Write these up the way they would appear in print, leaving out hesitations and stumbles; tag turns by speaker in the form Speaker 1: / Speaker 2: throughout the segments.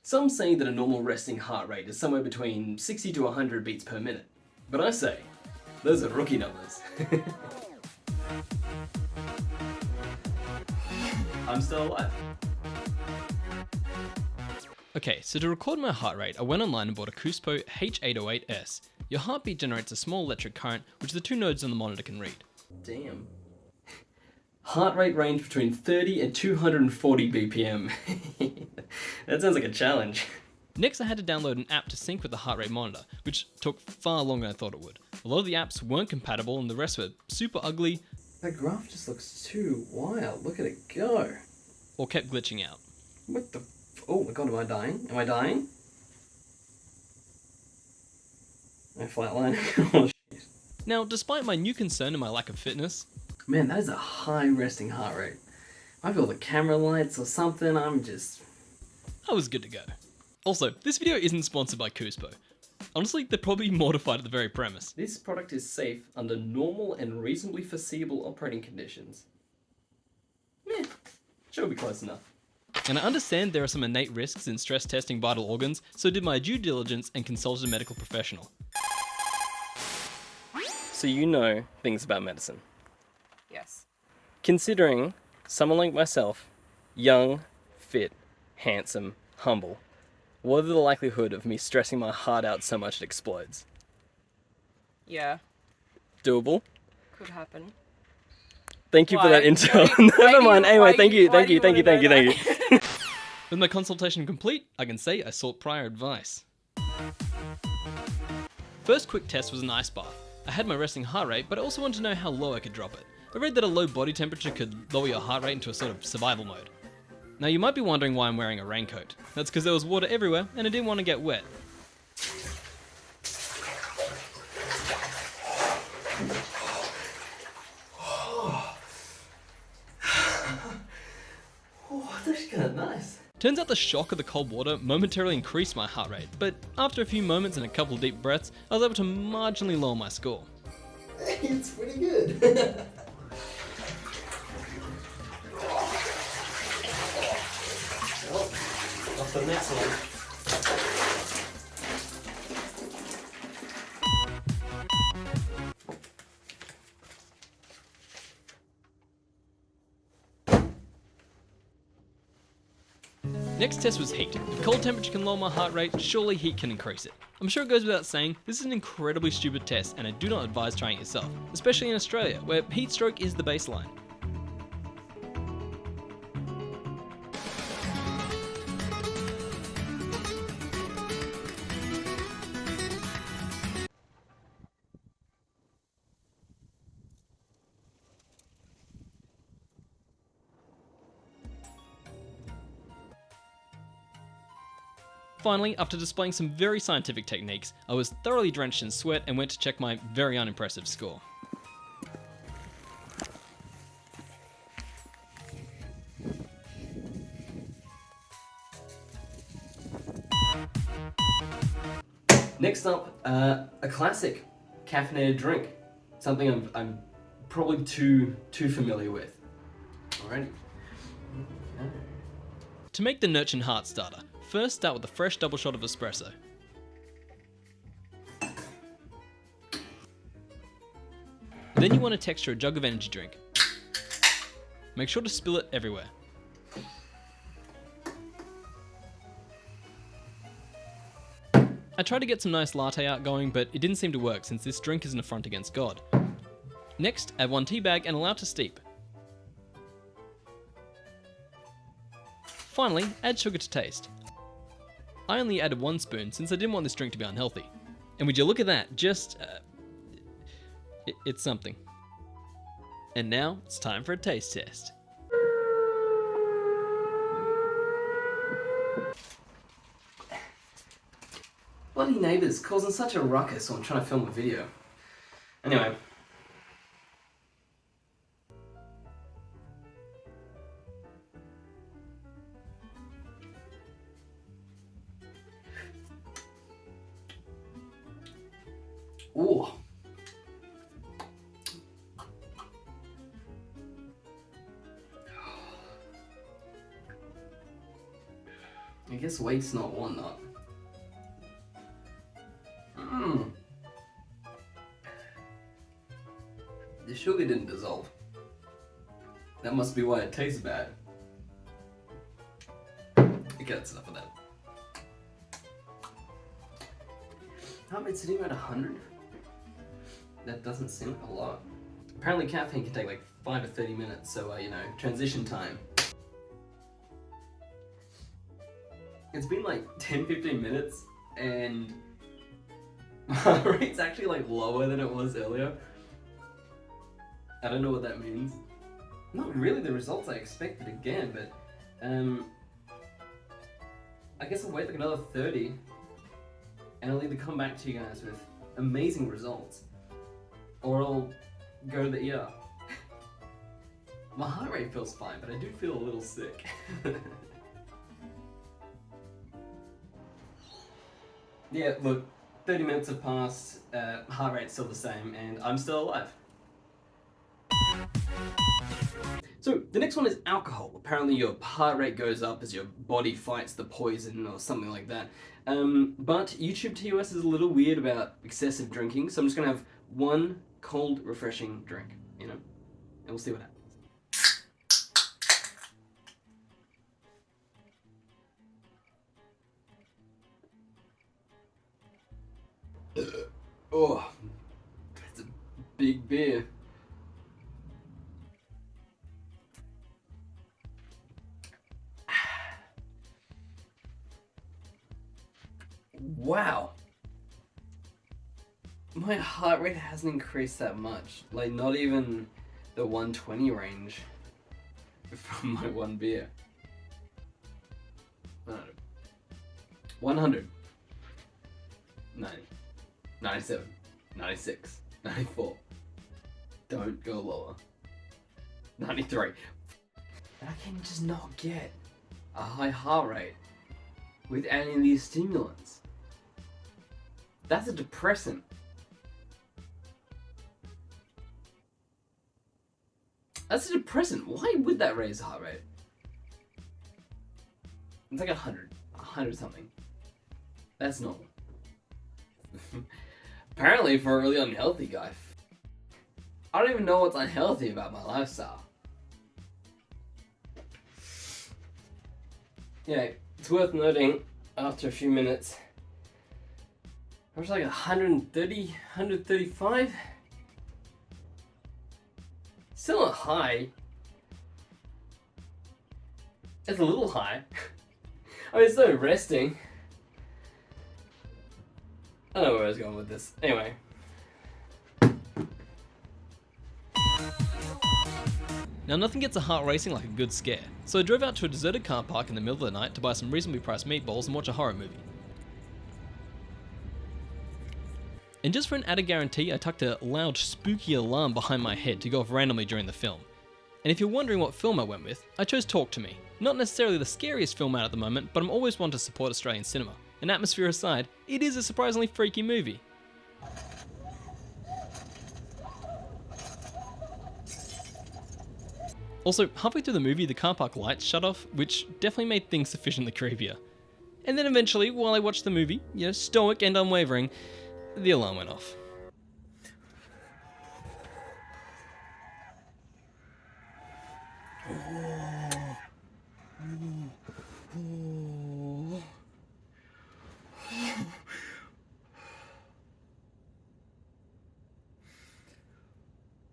Speaker 1: Some say that a normal resting heart rate is somewhere between 60 to 100 beats per minute. But I say, those are rookie numbers. I'm still alive.
Speaker 2: Okay, so to record my heart rate, I went online and bought a Cuspo H808S. Your heartbeat generates a small electric current, which the two nodes on the monitor can read.
Speaker 1: Damn. Heart rate range between 30 and 240 BPM. That sounds like a challenge.
Speaker 2: Next, I had to download an app to sync with the heart rate monitor, which took far longer than I thought it would. A lot of the apps weren't compatible and the rest were super ugly.
Speaker 1: That graph just looks too wild. Look at it go.
Speaker 2: Or kept glitching out.
Speaker 1: What the... Oh my god, am I dying? Am I dying? Am I flatlining? Oh shit.
Speaker 2: Now, despite my new concern and my lack of fitness...
Speaker 1: Man, that is a high resting heart rate. I feel the camera lights or something, I was
Speaker 2: good to go. Also, this video isn't sponsored by Cuspo. Honestly, they're probably mortified at the very premise.
Speaker 1: This product is safe under normal and reasonably foreseeable operating conditions. Meh, should be close enough.
Speaker 2: And I understand there are some innate risks in stress testing vital organs, so I did my due diligence and consulted a medical professional.
Speaker 1: So you know things about medicine.
Speaker 3: Yes.
Speaker 1: Considering someone like myself, young, fit, handsome, humble, what are the likelihood of me stressing my heart out so much it explodes?
Speaker 3: Yeah.
Speaker 1: Doable?
Speaker 3: Could happen.
Speaker 1: Thank you for that
Speaker 3: Why?
Speaker 1: intel.
Speaker 3: Why
Speaker 1: Never
Speaker 3: do
Speaker 1: mind.
Speaker 3: you-
Speaker 1: Anyway,
Speaker 3: why
Speaker 1: thank
Speaker 3: do
Speaker 1: you,
Speaker 3: you-
Speaker 1: thank
Speaker 3: why
Speaker 1: you,
Speaker 3: do
Speaker 1: thank
Speaker 3: you
Speaker 1: you, thank you,
Speaker 3: wanna
Speaker 1: thank you.
Speaker 2: With my consultation complete, I can say I sought prior advice. First quick test was an ice bath. I had my resting heart rate, but I also wanted to know how low I could drop it. I read that a low body temperature could lower your heart rate into a sort of survival mode. Now you might be wondering why I'm wearing a raincoat. That's because there was water everywhere and I didn't want to get wet.
Speaker 1: Oh, that's kind of nice.
Speaker 2: Turns out the shock of the cold water momentarily increased my heart rate, but after a few moments and a couple of deep breaths, I was able to marginally lower my score.
Speaker 1: It's pretty good. Well, off to the next one.
Speaker 2: Next test was heat. If cold temperature can lower my heart rate, surely heat can increase it. I'm sure it goes without saying, this is an incredibly stupid test and I do not advise trying it yourself, especially in Australia, where heat stroke is the baseline. Finally, after displaying some very scientific techniques, I was thoroughly drenched in sweat and went to check my very unimpressive score.
Speaker 1: Next up, a classic caffeinated drink. Something I'm probably too familiar with. Alrighty.
Speaker 2: To make the Nurchin heart starter, first start with a fresh double shot of espresso. Then you want to texture a jug of energy drink. Make sure to spill it everywhere. I tried to get some nice latte art going, but it didn't seem to work since this drink is an affront against God. Next, add 1 tea bag and allow it to steep. Finally, add sugar to taste. I only added 1 spoon since I didn't want this drink to be unhealthy. And would you look at that, it's something. And now, it's time for a taste test.
Speaker 1: Bloody neighbours causing such a ruckus while I'm trying to film a video. Anyway. Ooh. Okay, guess weight's not one nut. The sugar didn't dissolve. That must be why it tastes bad. Okay, that's enough of that. Heart rate sitting at 100? That doesn't seem like a lot. Apparently caffeine can take like 5 to 30 minutes, so you know, transition time. It's been like 10-15 minutes and my heart rate's actually like lower than it was earlier. I don't know what that means. Not really the results I expected again, but I guess I'll wait like another 30 and I'll either come back to you guys with amazing results or I'll go to the ER. My heart rate feels fine, but I do feel a little sick. Yeah, look, 30 minutes have passed, heart rate's still the same, and I'm still alive. So, the next one is alcohol. Apparently your heart rate goes up as your body fights the poison or something like that. But YouTube TOS is a little weird about excessive drinking, so I'm just gonna have one cold, refreshing drink, you know? And we'll see what happens. Oh, it's a big beer. Wow. My heart rate hasn't increased that much. Like, not even the 120 range from my one beer. 100. 90. 97. 96. 94. Don't go lower. 93. I can just not get a high heart rate with any of these stimulants. That's a depressant. That's a depressant. Why would that raise the heart rate? It's like 100. 100 something. That's normal. Apparently for a really unhealthy guy. I don't even know what's unhealthy about my lifestyle. Yeah, it's worth noting, after a few minutes, I was like 130, 135. Still not high. It's a little high. I mean, it's no resting. I don't know where I was going with this. Anyway.
Speaker 2: Now nothing gets a heart racing like a good scare, so I drove out to a deserted car park in the middle of the night to buy some reasonably priced meatballs and watch a horror movie. And just for an added guarantee, I tucked a loud spooky alarm behind my head to go off randomly during the film. And if you're wondering what film I went with, I chose Talk to Me. Not necessarily the scariest film out at the moment, but I'm always one to support Australian cinema. And atmosphere aside, it is a surprisingly freaky movie. Also, halfway through the movie, the car park lights shut off, which definitely made things sufficiently creepier. And then eventually, while I watched the movie, stoic and unwavering, the alarm went off.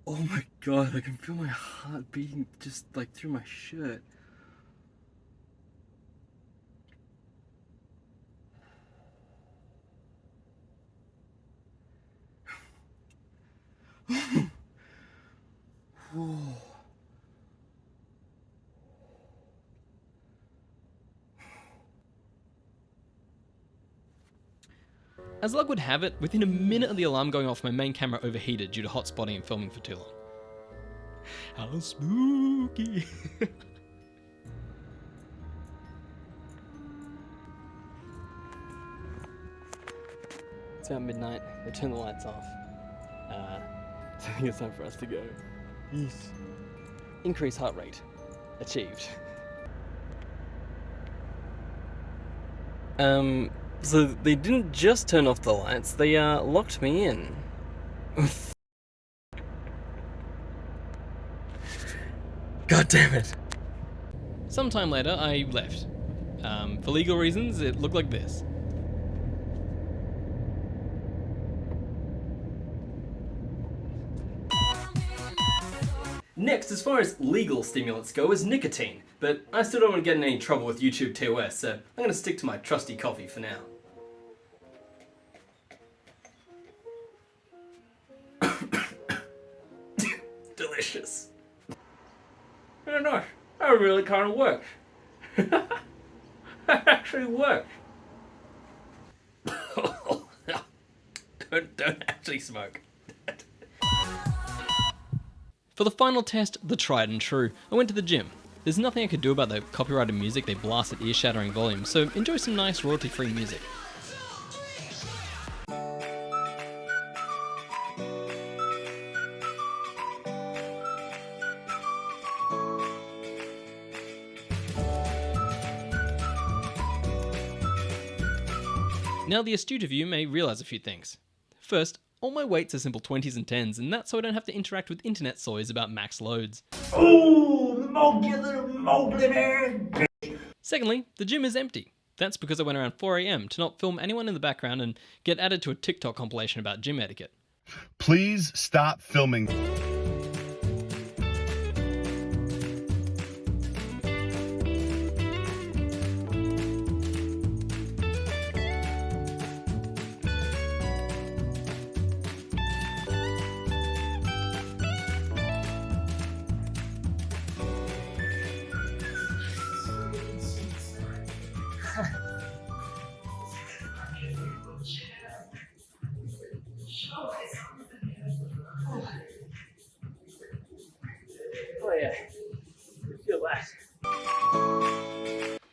Speaker 1: Oh my god, I can feel my heart beating just like through my shirt.
Speaker 2: As luck would have it, within a minute of the alarm going off, my main camera overheated due to hot spotting and filming for too long. How spooky!
Speaker 1: It's about midnight. They turn the lights off. So I think it's time for us to go. Yes. Increase heart rate. Achieved. So they didn't just turn off the lights, they, locked me in. God damn it.
Speaker 2: Sometime later, I left. For legal reasons, it looked like this.
Speaker 1: Next, as far as legal stimulants go, is nicotine. But I still don't want to get in any trouble with YouTube TOS, so I'm going to stick to my trusty coffee for now. Delicious. Very nice. That really kind of works. That actually works. Don't actually smoke.
Speaker 2: For the final test, the tried and true, I went to the gym. There's nothing I could do about the copyrighted music they blast at ear-shattering volumes, so enjoy some nice royalty-free music. Now the astute of you may realise a few things. First, all my weights are simple 20s and 10s, and that's so I don't have to interact with internet soys about max loads.
Speaker 4: Oh, Mowgli, little Mowgli man!
Speaker 2: Secondly, the gym is empty. That's because I went around 4 AM to not film anyone in the background and get added to a TikTok compilation about gym etiquette.
Speaker 5: Please stop filming.
Speaker 1: Oh yeah, I feel that.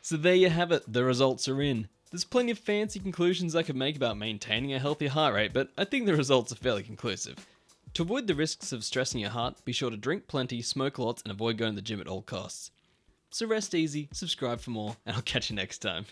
Speaker 2: So there you have it, the results are in. There's plenty of fancy conclusions I could make about maintaining a healthy heart rate, but I think the results are fairly conclusive. To avoid the risks of stressing your heart, be sure to drink plenty, smoke lots, and avoid going to the gym at all costs. So rest easy, subscribe for more, and I'll catch you next time.